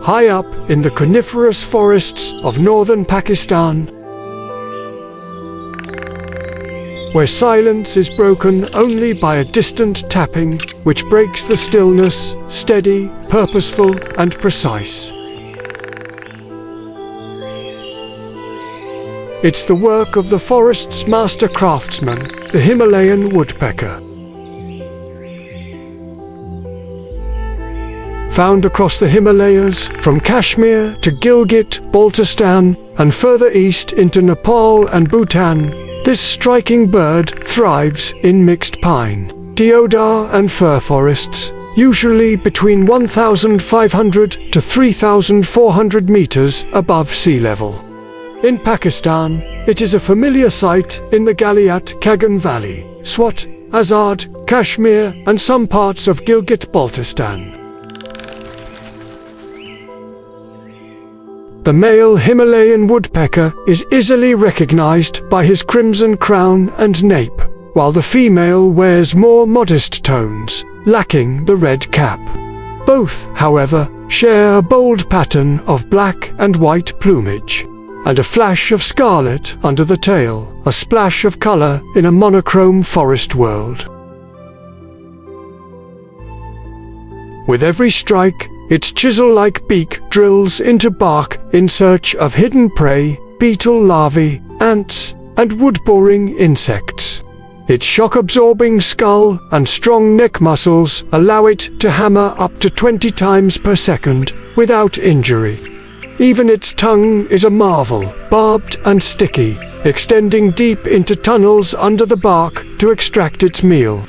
High up in the coniferous forests of northern Pakistan, where silence is broken only by a distant tapping which breaks the stillness, steady, purposeful, and precise. It's the work of the forest's master craftsman, the Himalayan woodpecker. Found across the Himalayas, from Kashmir to Gilgit Baltistan, and further east into Nepal and Bhutan, this striking bird thrives in mixed pine, deodar and fir forests, usually between 1,500 to 3,400 meters above sea level. In Pakistan, it is a familiar sight in the Galiat Kagan Valley, Swat, Azad, Kashmir, and some parts of Gilgit Baltistan. The male Himalayan woodpecker is easily recognized by his crimson crown and nape, while the female wears more modest tones, lacking the red cap. Both, however, share a bold pattern of black and white plumage, and a flash of scarlet under the tail, a splash of color in a monochrome forest world. With every strike, its chisel-like beak drills into bark in search of hidden prey, beetle larvae, ants, and wood-boring insects. Its shock-absorbing skull and strong neck muscles allow it to hammer up to 20 times per second without injury. Even its tongue is a marvel, barbed and sticky, extending deep into tunnels under the bark to extract its meal.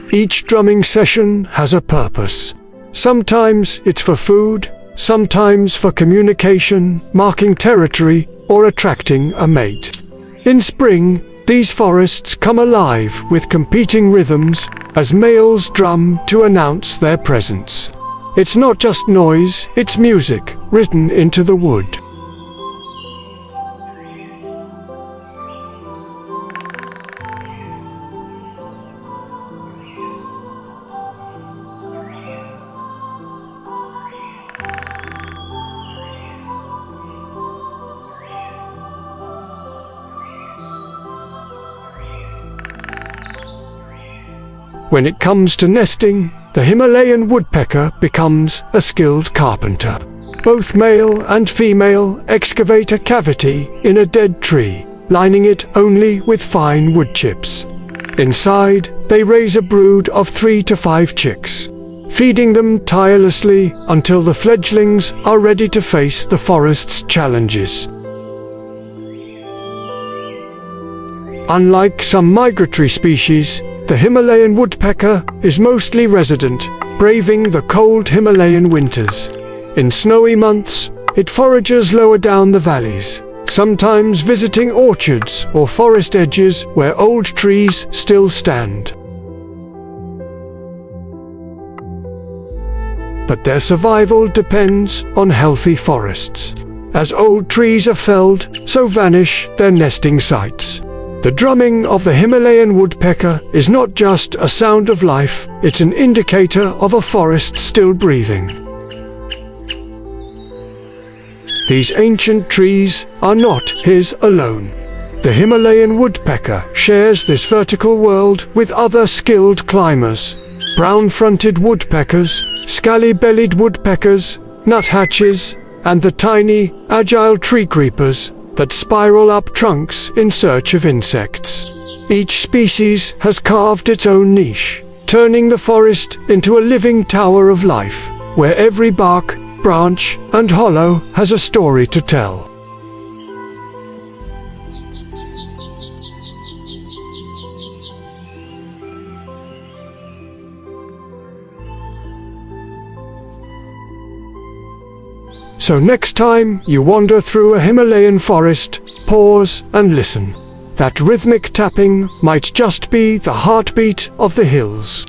Each drumming session has a purpose. Sometimes it's for food, sometimes for communication, marking territory, or attracting a mate. In spring, these forests come alive with competing rhythms as males drum to announce their presence. It's not just noise, it's music written into the wood. When it comes to nesting, the Himalayan woodpecker becomes a skilled carpenter. Both male and female excavate a cavity in a dead tree, lining it only with fine wood chips. Inside, they raise a brood of 3 to 5 chicks, feeding them tirelessly until the fledglings are ready to face the forest's challenges. Unlike some migratory species, the Himalayan woodpecker is mostly resident, braving the cold Himalayan winters. In snowy months, it forages lower down the valleys, sometimes visiting orchards or forest edges where old trees still stand. But their survival depends on healthy forests. As old trees are felled, so vanish their nesting sites. The drumming of the Himalayan woodpecker is not just a sound of life, it's an indicator of a forest still breathing. These ancient trees are not his alone. The Himalayan woodpecker shares this vertical world with other skilled climbers. Brown-fronted woodpeckers, scaly-bellied woodpeckers, nuthatches, and the tiny, agile treecreepers that spiral up trunks in search of insects. Each species has carved its own niche, turning the forest into a living tower of life, where every bark, branch, and hollow has a story to tell. So next time you wander through a Himalayan forest, pause and listen. That rhythmic tapping might just be the heartbeat of the hills.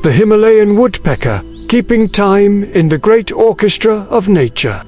The Himalayan woodpecker, keeping time in the great orchestra of nature.